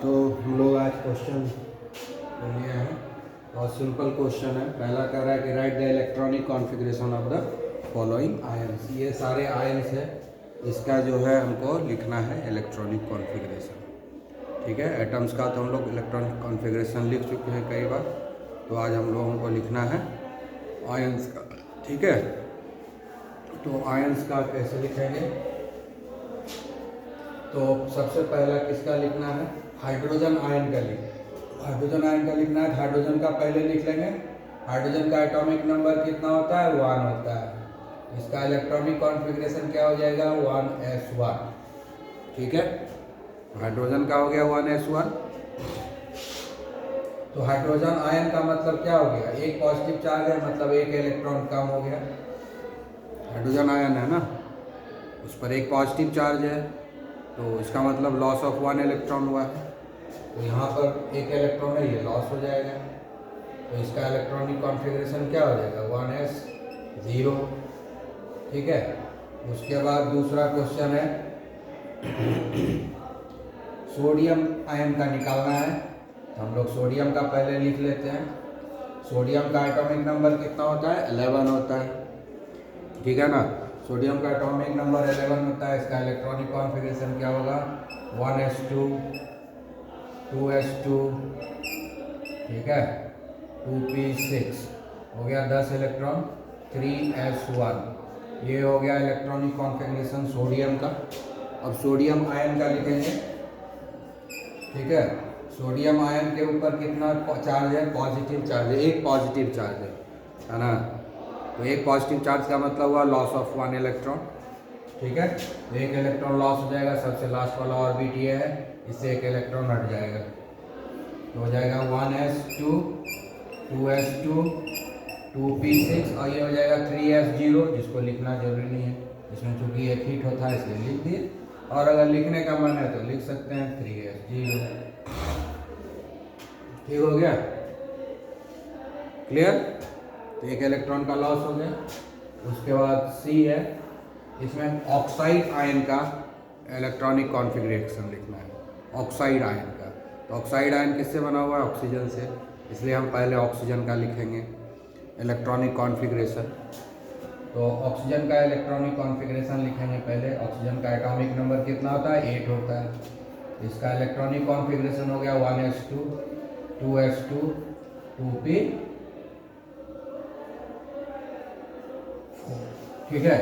तो हम लोग आज क्वेश्चन लिए हैं और सिंपल क्वेश्चन है। पहला कह रहा है कि right the electronic configuration of the following ions. ये सारे आयंस है, इसका जो है हमको लिखना है इलेक्ट्रॉनिक कॉन्फ़िगरेशन। ठीक है, एटम्स का तो हम लोग इलेक्ट्रॉनिक कॉन्फ़िगरेशन लिख चुके हैं कई बार, तो आज हम लोगों को लिखना है आयंस का। ठीक है, तो आयंस का कैसे लिखेंगे? तो सबसे पहला किसका लिखना है? हाइड्रोजन आयन का हाइड्रोजन आयन का लिखना है। हाइड्रोजन का पहले लिख लेंगे। हाइड्रोजन का एटॉमिक नंबर कितना होता है? 1 होता है। इसका इलेक्ट्रॉनिक कॉन्फ़िगरेशन क्या हो जाएगा? 1s1। ठीक है, हाइड्रोजन का हो गया 1s1। तो हाइड्रोजन आयन का मतलब क्या हो गया? एक पॉजिटिव चार्ज है, मतलब एक इलेक्ट्रॉन कम हो गया। हाइड्रोजन आयन है ना, उस पर एक पॉजिटिव चार्ज है, तो इसका मतलब लॉस ऑफ 1 इलेक्ट्रॉन हुआ है। तो यहाँ पर एक इलेक्ट्रॉन है, ये लॉस हो जाएगा। तो इसका इलेक्ट्रॉनिक कॉन्फ़िगरेशन क्या हो जाएगा? 1s0। ठीक है, उसके बाद दूसरा क्वेश्चन है सोडियम आयन का निकालना है। तो हम लोग सोडियम का पहले लिख लेते हैं। सोडियम का एटॉमिक नंबर कितना होता है? 11 होता है। ठीक है ना, सोडियम का एटॉमिक नंबर 11 होता है। इसका इलेक्ट्रॉनिक कॉन्फ़िगरेशन क्या होगा? 1s2, 2s2, ठीक है, 2p6 हो गया 10 इलेक्ट्रॉन, 3s1। ये हो गया इलेक्ट्रॉनिक कॉन्फ़िगरेशन सोडियम का। अब सोडियम आयन का लिखेंगे। ठीक है, सोडियम आयन के ऊपर कितना चार्ज है? पॉजिटिव चार्ज है, एक पॉजिटिव चार्ज है ना। तो एक पॉजिटिव चार्ज का मतलब हुआ लॉस ऑफ 1 इलेक्ट्रॉन। ठीक है, तो एक इलेक्ट्रॉन लॉस हो जाएगा। सबसे लास्ट वाला ऑर्बिट ये है, इससे एक इलेक्ट्रॉन हट जाएगा, तो हो जाएगा 1s2, 2s2, 2p6 और ये हो जाएगा 3s0, जिसको लिखना जरूरी नहीं है, इसमें चूंकि एक हीट होता है इसलिए लिख दिए। और अगर लिखने का मन है तो लिख सकते हैं 3s0। ठीक हो गया, क्लियर? तो एक इलेक्ट्रॉन का लॉस हो गया। उसके बाद सी है, इसमें ऑक्साइड आयन का इलेक्ट्रॉनिक कॉन्फ़िगरेशन लिखना है। ऑक्साइड आयन का, तो ऑक्साइड आयन किससे बना हुआ है? ऑक्सीजन से, इसलिए हम पहले ऑक्सीजन का लिखेंगे इलेक्ट्रॉनिक कॉन्फ़िगरेशन। तो ऑक्सीजन का इलेक्ट्रॉनिक कॉन्फ़िगरेशन लिखेंगे पहले। ऑक्सीजन का एटॉमिक नंबर कितना होता है? 8 होता है। इसका इलेक्ट्रॉनिक कॉन्फ़िगरेशन हो गया 1s2, 2s2, 2p। ठीक है,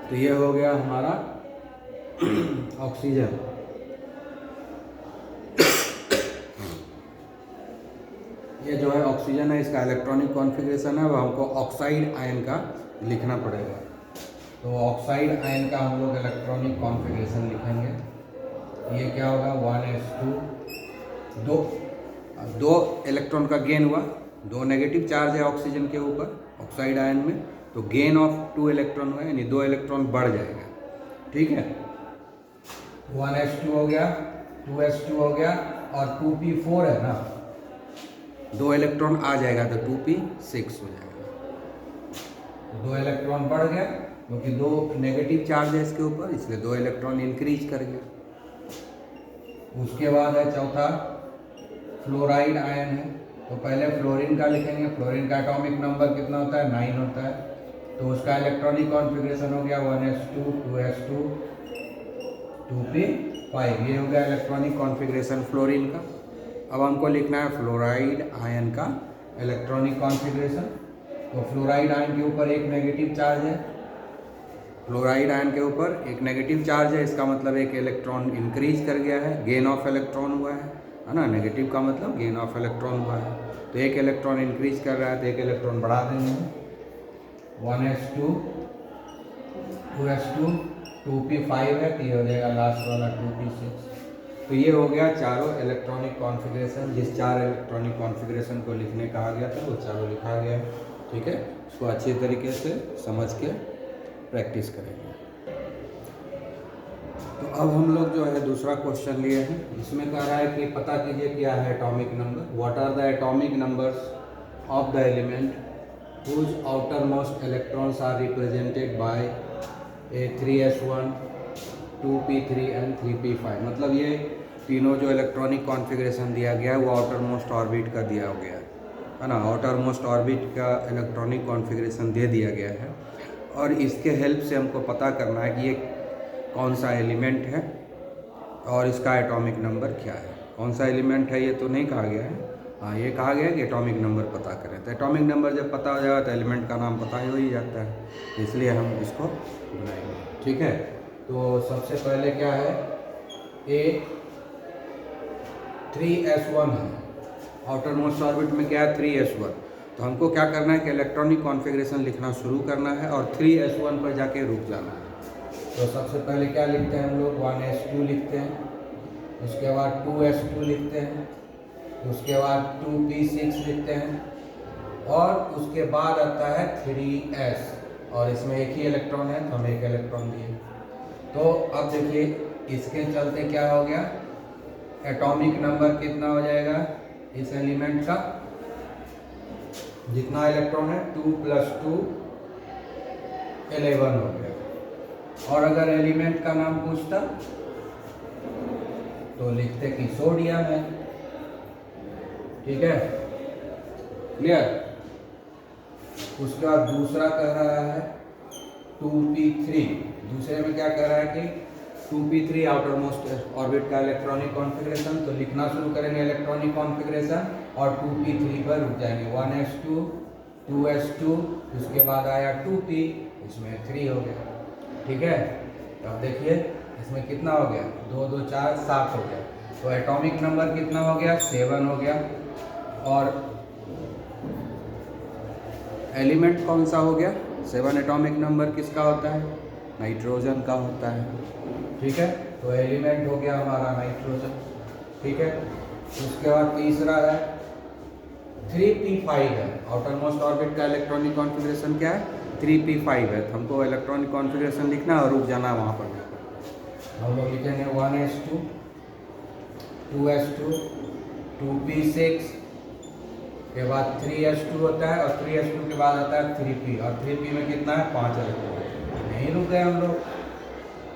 तो ये हो गया हमारा ऑक्सीजन। ये जो है ऑक्सीजन है, इसका इलेक्ट्रॉनिक कॉन्फ़िगरेशन है, वो हमको ऑक्साइड आयन का लिखना पड़ेगा। तो ऑक्साइड आयन का हम लोग इलेक्ट्रॉनिक कॉन्फ़िगरेशन लिखेंगे। ये क्या होगा? 1s2, दो इलेक्ट्रॉन का गेन हुआ, 2 नेगेटिव चार्ज है ऑक्सीजन के ऊपर ऑक्साइड आयन में, तो गेन ऑफ 2 इलेक्ट्रॉन हुआ, यानी 2 इलेक्ट्रॉन बढ़ जाएगा। ठीक है, 1s2 हो गया, 2s2 हो गया और 2p4 है ना, 2 इलेक्ट्रॉन आ जाएगा तो 2p6 हो जाएगा। 2 इलेक्ट्रॉन बढ़ गया क्योंकि 2 नेगेटिव चार्ज है इसके ऊपर, इसलिए 2 इलेक्ट्रॉन इंक्रीज कर गया। उसके बाद है चौथा फ्लोराइड आयन है। तो पहले फ्लोरीन का लिखेंगे। फ्लोरीन का एटॉमिक नंबर कितना होता है? 9 होता है। तो उसका इलेक्ट्रॉनिक कॉन्फ़िगरेशन हो गया 1s2, 2s2, 2p5। ये हो गया इलेक्ट्रॉनिक कॉन्फ़िगरेशन फ्लोरीन का। अब हमको लिखना है फ्लोराइड आयन का इलेक्ट्रॉनिक कॉन्फ़िगरेशन। तो फ्लोराइड आयन के ऊपर एक नेगेटिव चार्ज है। फ्लोराइड आयन के ऊपर एक नेगेटिव चार्ज है, इसका मतलब एक इलेक्ट्रॉन इंक्रीज कर गया है, गेन ऑफ इलेक्ट्रॉन हुआ है ना। नेगेटिव का मतलब गेन ऑफ इलेक्ट्रॉन हुआ है, तो एक इलेक्ट्रॉन इंक्रीज कर रहा है, तो एक इलेक्ट्रॉन बढ़ा देंगे। 1s2, 2s2, 2p5 है, तो ये हो जाएगा लास्ट वाला 2p6। तो ये हो गया चारों इलेक्ट्रॉनिक कॉन्फ़िगरेशन। जिस 4 इलेक्ट्रॉनिक कॉन्फ़िगरेशन को लिखने कहा गया था वो चारों लिखा गया है। ठीक है, उसको अच्छी तरीके से समझ के प्रैक्टिस करेंगे। तो अब हम लोग जो है दूसरा क्वेश्चन लिए हैं। इसमें कह रहा है कि पता कीजिए क्या है atomic number. What are the atomic numbers of the element whose outermost electrons are represented by a 3s1, 2p3 and 3p5, मतलब ये तीनों जो इलेक्ट्रॉनिक कॉन्फ़िगरेशन दिया गया है वो आउटर मोस्ट ऑर्बिट का दिया गया है ना। आउटर मोस्ट ऑर्बिट का इलेक्ट्रॉनिक कॉन्फ़िगरेशन दे दिया गया है और इसके हेल्प से हमको पता करना है कि ये कौन सा एलिमेंट है और इसका एटॉमिक नंबर क्या है। कौन सा एलिमेंट है ये तो नहीं कहा गया है, हाँ ये कहा गया है कि एटॉमिक नंबर पता करें। तो एटॉमिक नंबर जब पता हो जाएगा तो एलिमेंट का नाम पता ही जाता है, इसलिए हम इसको बनाएंगे। ठीक है, तो सबसे पहले क्या है, ए 3s1 है, आउटर मोस्ट ऑर्बिट में क्या है 3s1। तो हमको क्या करना है कि इलेक्ट्रॉनिक कॉन्फ़िगरेशन लिखना शुरू करना है और 3s1 पर जाके रुक जाना है। तो सबसे पहले क्या लिखते हैं हम लोग, 1s2 लिखते हैं, उसके बाद 2s2 लिखते हैं, उसके बाद 2p6 लिखते हैं और उसके बाद आता है 3s और इसमें एक ही इलेक्ट्रॉन है तो हम एक इलेक्ट्रॉन दिए। तो अब देखिए इसके चलते क्या हो गया, एटॉमिक नंबर कितना हो जाएगा इस एलिमेंट का, जितना इलेक्ट्रॉन है 2 + 2 11 हो गया। और अगर एलिमेंट का नाम पूछता तो लिखते कि सोडियम है। ठीक है, क्लियर। उसके बाद दूसरा कह रहा है 2p3, दूसरे में क्या कह रहा है कि 2p3 आउटर मोस्ट ऑर्बिट का इलेक्ट्रॉनिक कॉन्फ़िगरेशन। तो लिखना शुरू करेंगे इलेक्ट्रॉनिक कॉन्फ़िगरेशन और 2p3 पर रुक जाएंगे, 1s2 2s2, उसके बाद आया 2p, इसमें 3 हो गया। ठीक है, तो अब देखिए इसमें कितना हो गया, 2 2 4 7 हो गया। तो एटॉमिक नंबर कितना हो गया, 7 हो गया। और एलिमेंट कौन सा हो गया, 7 एटॉमिक नंबर किसका होता है, नाइट्रोजन का होता है। ठीक है, तो एलिमेंट हो गया हमारा नाइट्रोजन। ठीक है, उसके बाद तीसरा है 3p5 है, आउटर मोस्ट ऑर्बिट का इलेक्ट्रॉनिक कॉन्फ़िगरेशन क्या है 3p5 है। तो हमको इलेक्ट्रॉनिक कॉन्फ़िगरेशन लिखना और रुक जाना वहाँ पर जाकर। हम लोग लिखेंगे 1s2 2s2 2p6 के बाद 3s2 होता है और 3s2 के बाद आता है 3p और 3p में कितना है 5 इलेक्ट्रॉन। नहीं रुक गए हम लोग,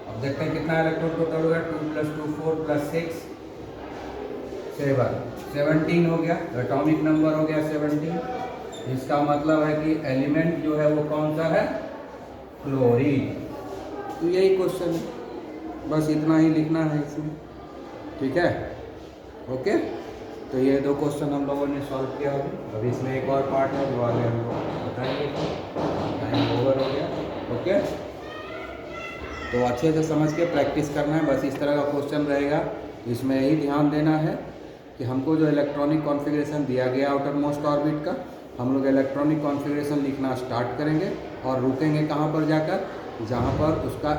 अब देखते हैं कितना इलेक्ट्रॉन टोटल हो गया, 2 + 2 4 + 6 7 17 हो गया। तो एटॉमिक नंबर हो गया 17। इसका मतलब है कि एलिमेंट जो है वो कौन सा है, क्लोरीन। तो यही क्वेश्चन है, बस इतना ही लिखना है इसमें। ठीक है, ओके। तो ये 2 क्वेश्चन हम लोगों ने सॉल्व किया अभी इसमें एक और पार्ट है जो आगे हम लोग बताएंगे। टाइम ओवर हो गया, ओके। तो अच्छे से समझ के प्रैक्टिस करना है, बस इस तरह का क्वेश्चन रहेगा। इसमें यही ध्यान देना है कि हमको जो इलेक्ट्रॉनिक कॉन्फ़िगरेशन दिया गया आउटर मोस्ट ऑर्बिट का, हम लोग इलेक्ट्रॉनिक कॉन्फ़िगरेशन लिखना स्टार्ट करेंगे और रुकेंगे कहाँ पर जाकर, जहाँ पर उसका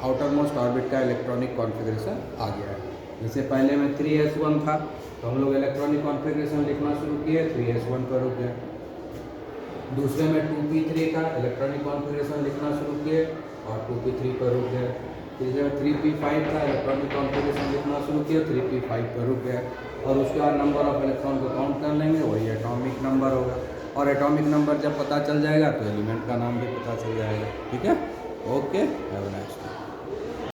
आउटर मोस्ट ऑर्बिट का इलेक्ट्रॉनिक कॉन्फ़िगरेशन आ गया है। जैसे पहले में 3s1 था तो हम लोग इलेक्ट्रॉनिक कॉन्फ़िगरेशन लिखना शुरू किए, 3s1 पर रुक गए। दूसरे में 2p3 का इलेक्ट्रॉनिक कॉन्फ़िगरेशन लिखना शुरू किए और 2p3 पर रुक गए। तीसरे में 3p5 का इलेक्ट्रॉनिक कॉन्फ़िगरेशन लिखना शुरू किए, 3p5 पर रुक गए। और उसके बाद नंबर ऑफ इलेक्ट्रॉन को काउंट कर लेंगे, वही एटॉमिक नंबर होगा। और एटॉमिक नंबर जब पता चल जाएगा तो एलिमेंट का नाम भी पता चल जाएगा। ठीक है, okay, have a nice day.